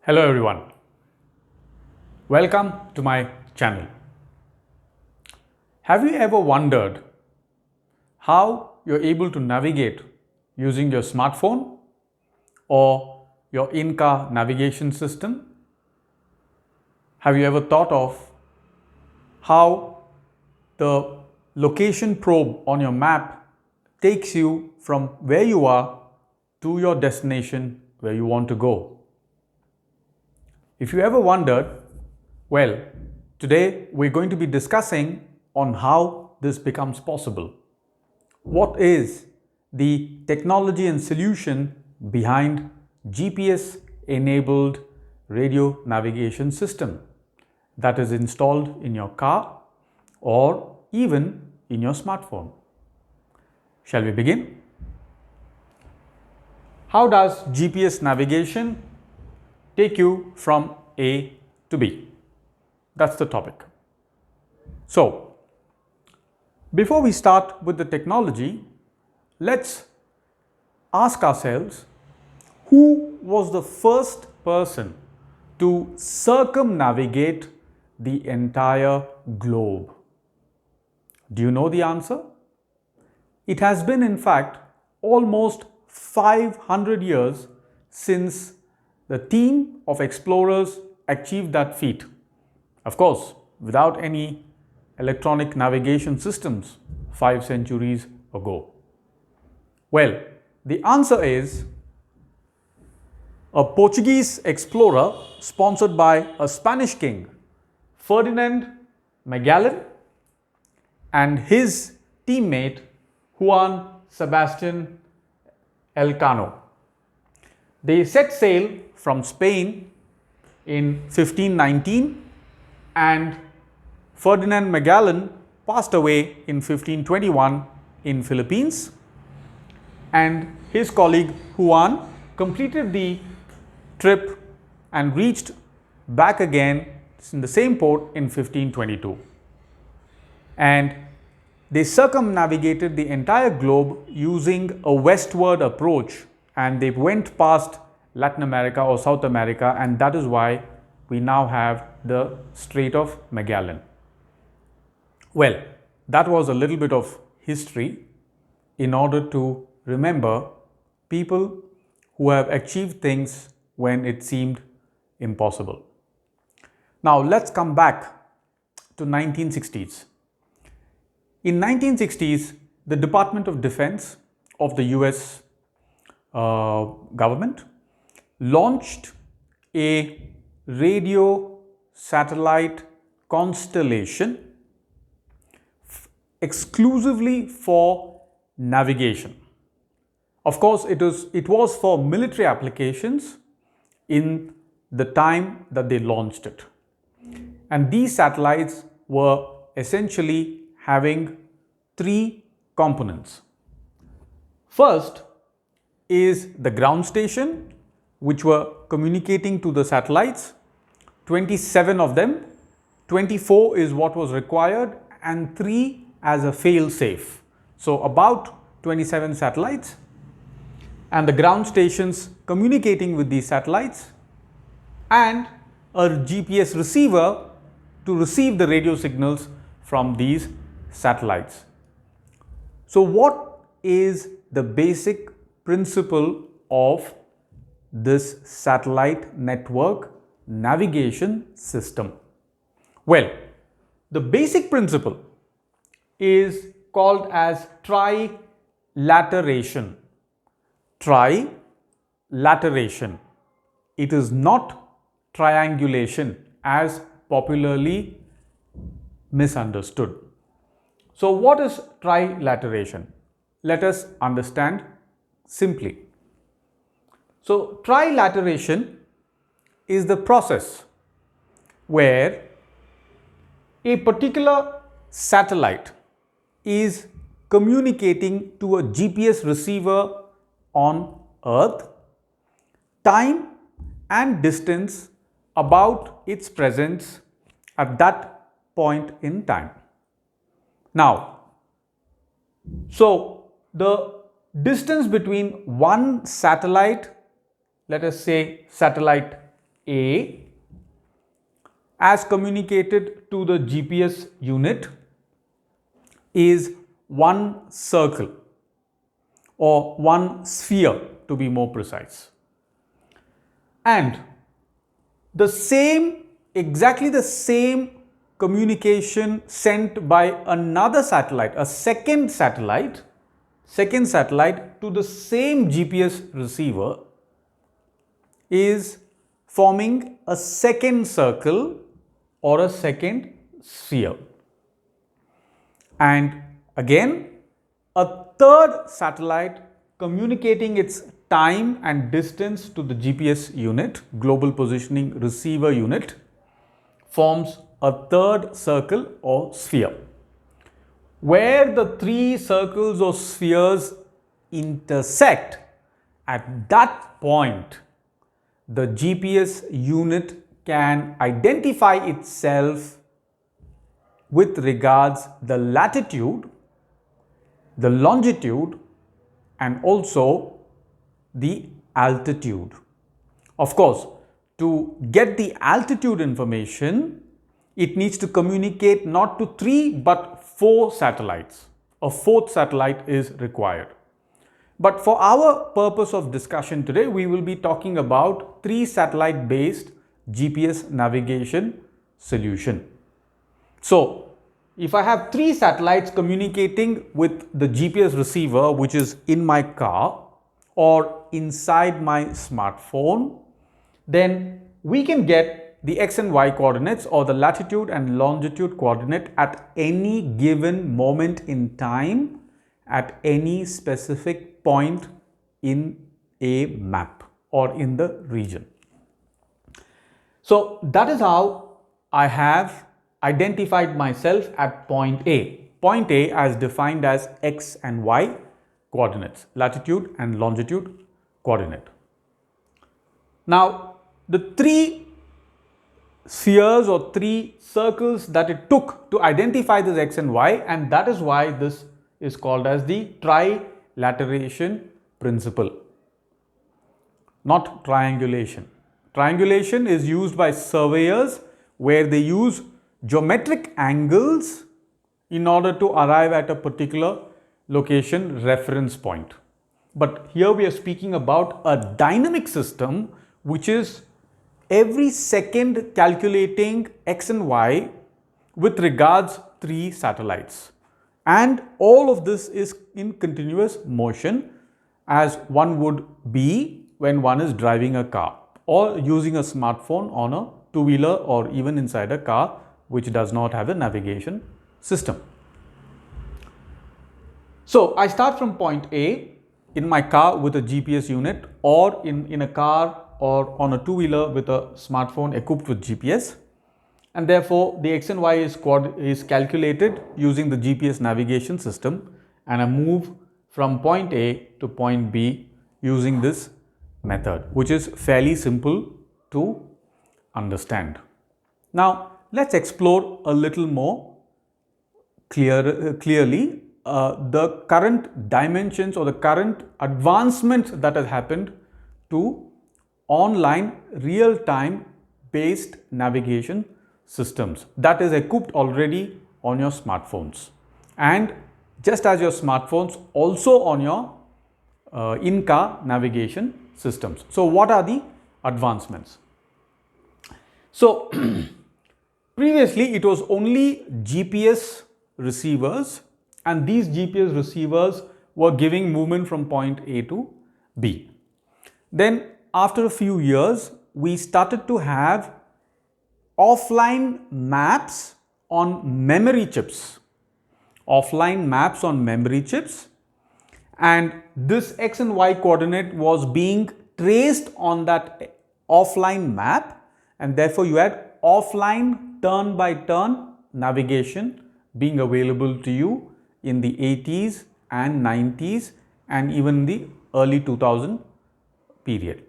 Hello everyone, welcome to my channel. Have you ever wondered how you're able to navigate using your smartphone or your in-car navigation system? Have you ever thought of how the location probe on your map takes you from where you are to your destination where you want to go? If you ever wondered, well, today we're going to be discussing on how this becomes possible. What is the technology and solution behind GPS enabled radio navigation system that is installed in your car or even in your smartphone? Shall we begin? How does GPS navigation take you from A to B? That's the topic. So, before we start with the technology, let's ask ourselves, who was the first person to circumnavigate the entire globe? Do you know the answer? It has been, in fact, almost 500 years since the team of explorers achieved that feat. Of course, without any electronic navigation systems 5 centuries ago. Well, the answer is a Portuguese explorer sponsored by a Spanish king, Ferdinand Magellan, and his teammate Juan Sebastian Elcano. They set sail from Spain in 1519, and Ferdinand Magellan passed away in 1521 in Philippines, and his colleague Juan completed the trip and reached back again in the same port in 1522. And they circumnavigated the entire globe using a westward approach, and they went past Latin America or South America, and that is why we now have the Strait of Magellan. Well, that was a little bit of history in order to remember people who have achieved things when it seemed impossible. Now let's come back to 1960s. In 1960s, the Department of Defense of the US government launched a radio satellite constellation exclusively for navigation. Of course, it was for military applications in the time that they launched it. And these satellites were essentially having 3 components. First is the ground station, which were communicating to the satellites, 27 of them, 24 is what was required, and 3 as a fail-safe. So about 27 satellites, and the ground stations communicating with these satellites, and a GPS receiver to receive the radio signals from these satellites. So what is the basic principle of this satellite network navigation system? Well, the basic principle is called as trilateration. Trilateration. It is not triangulation as popularly misunderstood. So what is trilateration? Let us understand simply. So trilateration is the process where a particular satellite is communicating to a GPS receiver on Earth, time and distance about its presence at that point in time. Now, so the distance between one satellite, let us say satellite A as communicated to the GPS unit is one circle or one sphere, to be more precise. And the same, exactly the same communication sent by another satellite, a second satellite to the same GPS receiver is forming a second circle or a second sphere. And again, a third satellite communicating its time and distance to the GPS unit, Global Positioning Receiver Unit, forms a third circle or sphere. Where the three circles or spheres intersect, at that point, the GPS unit can identify itself with regards the latitude, the longitude, and also the altitude. Of course, to get the altitude information, it needs to communicate not to 3 but 4 satellites. A fourth satellite is required. But for our purpose of discussion today, we will be talking about 3 satellite based GPS navigation solution. So, if I have 3 satellites communicating with the GPS receiver, which is in my car or inside my smartphone, then we can get the X and Y coordinates or the latitude and longitude coordinate at any given moment in time at any specific point in a map or in the region. So that is how I have identified myself at point A. Point A as defined as X and Y coordinates, latitude and longitude coordinate. Now, the 3 spheres or 3 circles that it took to identify this X and Y, and that is why this is called as the trilateration principle, not triangulation. Triangulation is used by surveyors where they use geometric angles in order to arrive at a particular location reference point. But here we are speaking about a dynamic system which is every second calculating X and Y with regards 3 satellites. And all of this is in continuous motion as one would be when one is driving a car or using a smartphone on a two-wheeler or even inside a car which does not have a navigation system. So I start from point A in my car with a GPS unit or in a car or on a two-wheeler with a smartphone equipped with GPS, and therefore the X and Y is calculated using the GPS navigation system, and I move from point A to point B using this method, which is fairly simple to understand. Now let's explore a little more clearly the current dimensions or the current advancement that has happened to online real-time based navigation systems that is equipped already on your smartphones, and just as your smartphones, also on your in-car navigation systems. So what are the advancements? So previously it was only GPS receivers, and these GPS receivers were giving movement from point A to B. Then after a few years, we started to have offline maps on memory chips. And this X and Y coordinate was being traced on that offline map, and therefore you had offline turn by turn navigation being available to you in the 80s and 90s and even the early 2000 period.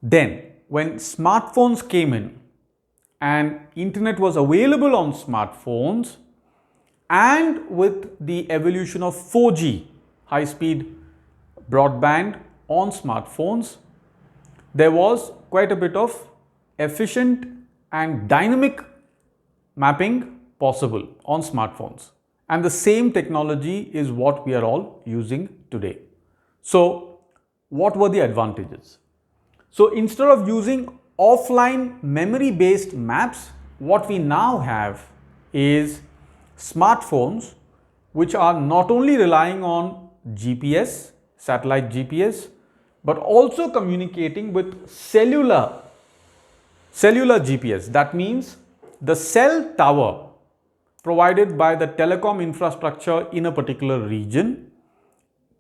Then when smartphones came in and internet was available on smartphones, and with the evolution of 4G high-speed broadband on smartphones, there was quite a bit of efficient and dynamic mapping possible on smartphones. And the same technology is what we are all using today. So, what were the advantages? So, instead of using offline memory based maps, what we now have is smartphones which are not only relying on GPS, satellite GPS, but also communicating with cellular GPS. That means the cell tower provided by the telecom infrastructure in a particular region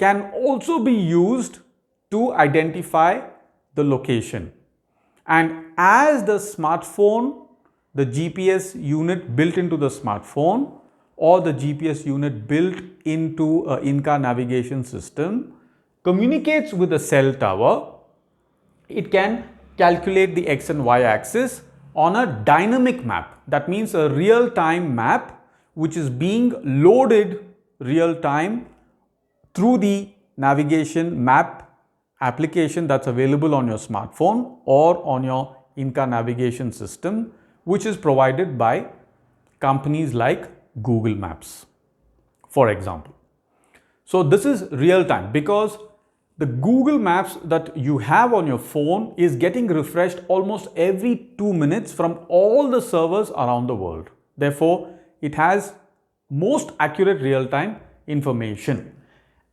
can also be used to identify the location. And as the smartphone, the GPS unit built into the smartphone or the GPS unit built into an in-car navigation system communicates with the cell tower, it can calculate the X and Y axis on a dynamic map. That means a real-time map which is being loaded real-time through the navigation map application that's available on your smartphone or on your in-car navigation system, which is provided by companies like Google Maps, for example. So this is real time because the Google Maps that you have on your phone is getting refreshed almost every 2 minutes from all the servers around the world. Therefore, it has most accurate real-time information.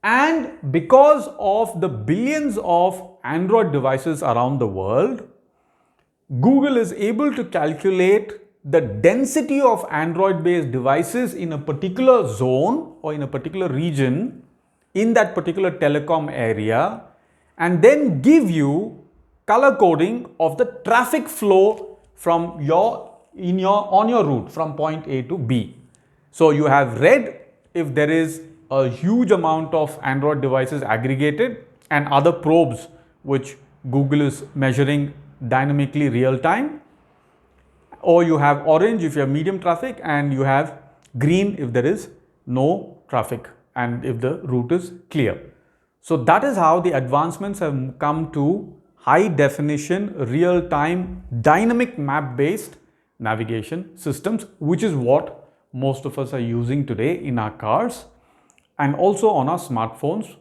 And because of the billions of Android devices around the world, Google is able to calculate the density of Android-based devices in a particular zone or in a particular region in that particular telecom area and then give you color coding of the traffic flow from on your route from point A to B. So you have red if there is a huge amount of Android devices aggregated and other probes which Google is measuring dynamically real time, or you have orange if you have medium traffic and you have green if there is no traffic and if the route is clear. So that is how the advancements have come to high definition, real time, dynamic map based navigation systems, which is what most of us are using today in our cars and also on our smartphones,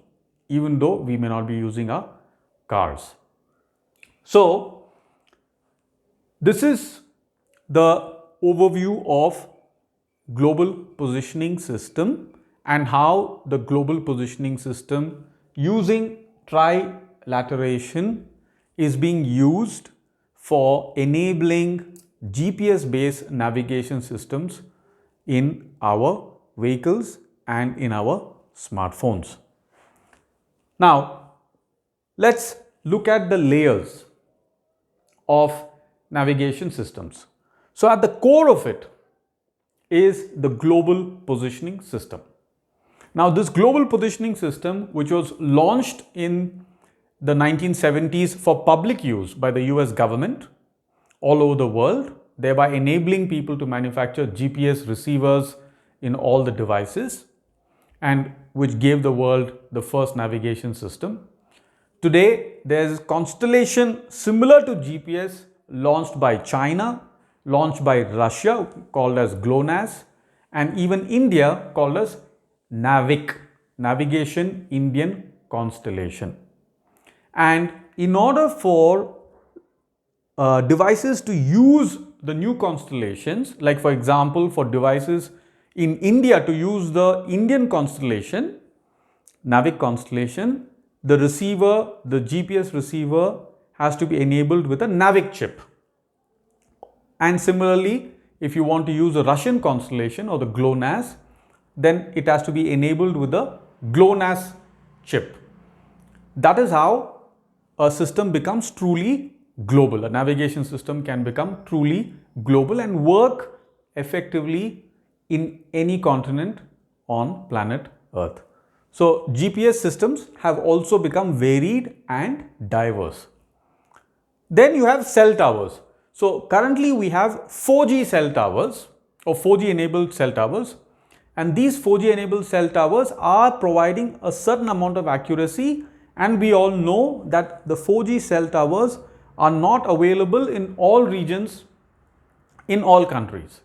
even though we may not be using our cars. So this is the overview of global positioning system and how the global positioning system using trilateration is being used for enabling GPS based navigation systems in our vehicles and in our smartphones. Now, let's look at the layers of navigation systems. So at the core of it is the global positioning system. Now this global positioning system, which was launched in the 1970s for public use by the US government all over the world, thereby enabling people to manufacture GPS receivers in all the devices, and which gave the world the first navigation system. Today, there is a constellation similar to GPS launched by China, launched by Russia called as GLONASS, and even India called as NAVIC, Navigation Indian Constellation. And in order for devices to use the new constellations, like for example for devices in India to use the Indian constellation, NAVIC constellation, the receiver, the GPS receiver has to be enabled with a NAVIC chip. And similarly, if you want to use a Russian constellation or the GLONASS, then it has to be enabled with the GLONASS chip. That is how a system becomes truly global. A navigation system can become truly global and work effectively in any continent on planet Earth. So GPS systems have also become varied and diverse. Then you have cell towers. So currently we have 4G cell towers or 4G enabled cell towers, and these 4G enabled cell towers are providing a certain amount of accuracy, and we all know that the 4G cell towers are not available in all regions, in all countries.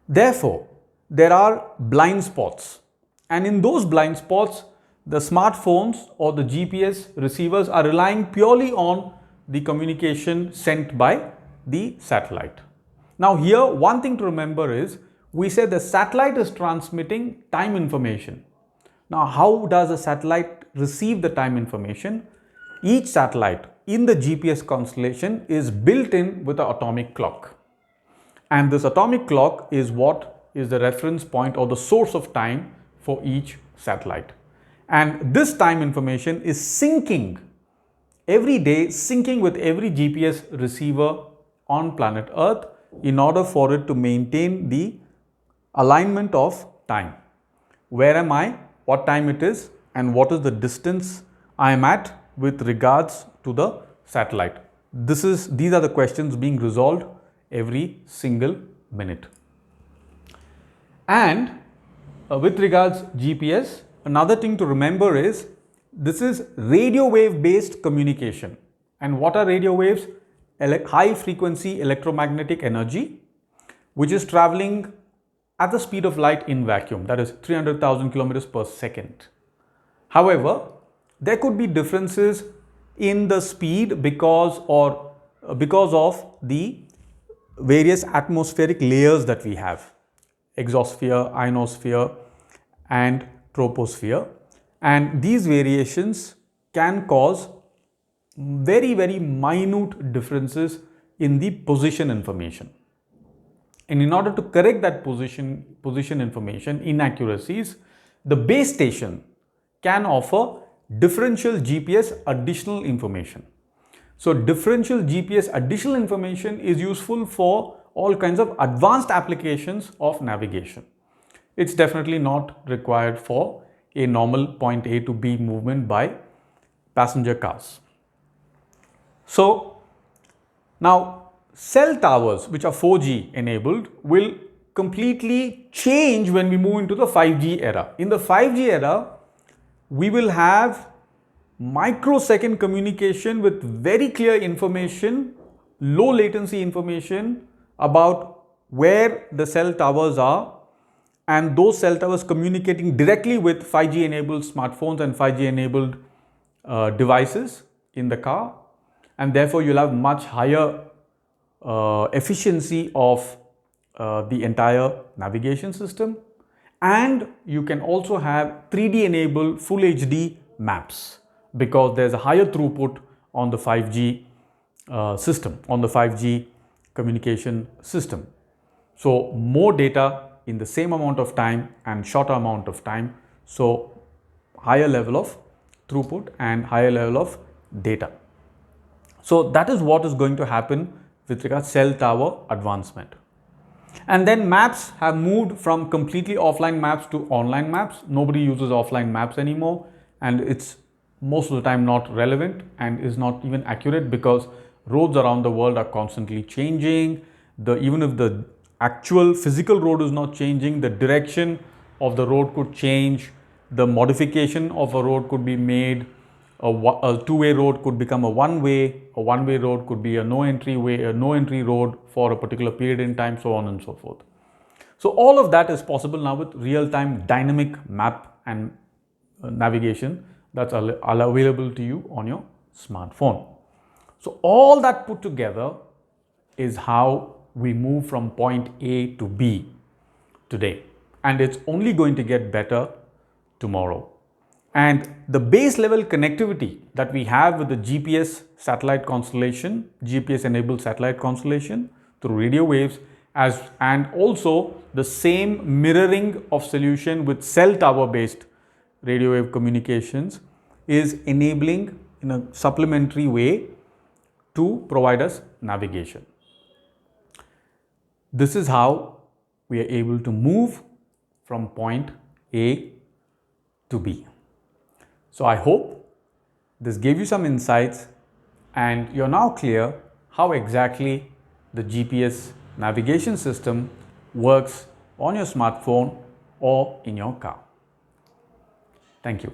Therefore, there are blind spots, and in those blind spots, the smartphones or the GPS receivers are relying purely on the communication sent by the satellite. Now here, one thing to remember is, we say the satellite is transmitting time information. Now how does a satellite receive the time information? Each satellite in the GPS constellation is built in with an atomic clock. And this atomic clock is what is the reference point or the source of time for each satellite. And this time information is syncing every day, syncing with every GPS receiver on planet Earth in order for it to maintain the alignment of time. Where am I, what time it is, and what is the distance I am at with regards to the satellite. These are the questions being resolved every single minute. And with regards GPS, another thing to remember is, this is radio wave based communication. And what are radio waves? High frequency electromagnetic energy, which is traveling at the speed of light in vacuum, that is 300,000 kilometers per second. However, there could be differences in the speed because of the various atmospheric layers that we have: exosphere, ionosphere, and troposphere. And these variations can cause very, very minute differences in the position information. And in order to correct that position information inaccuracies, the base station can offer differential GPS additional information. So differential GPS additional information is useful for all kinds of advanced applications of navigation. It's definitely not required for a normal point A to B movement by passenger cars. So now cell towers, which are 4G enabled, will completely change when we move into the 5G era. In the 5G era, we will have microsecond communication with very clear information, low latency information about where the cell towers are, and those cell towers communicating directly with 5G enabled smartphones and 5G enabled devices in the car. And therefore you'll have much higher efficiency of the entire navigation system. And you can also have 3D enabled full HD maps, because there's a higher throughput on the 5G system, on the 5G communication system. So more data in the same amount of time and shorter amount of time. So higher level of throughput and higher level of data. So that is what is going to happen with regards to cell tower advancement. And then maps have moved from completely offline maps to online maps. Nobody uses offline maps anymore, and it's most of the time not relevant and is not even accurate, because roads around the world are constantly changing. Even if the actual physical road is not changing, the direction of the road could change. The modification of a road could be made. A two-way road could become a one-way road could be a no entry road for a particular period in time, so on and so forth. So all of that is possible now with real-time dynamic map and navigation that's available to you on your smartphone. So all that put together is how we move from point A to B today, and it's only going to get better tomorrow. And the base level connectivity that we have with the GPS satellite constellation, GPS enabled satellite constellation through radio waves, and also the same mirroring of solution with cell tower based radio wave communications, is enabling in a supplementary way to provide us navigation. This is how we are able to move from point A to B. So I hope this gave you some insights and you're now clear how exactly the GPS navigation system works on your smartphone or in your car. Thank you.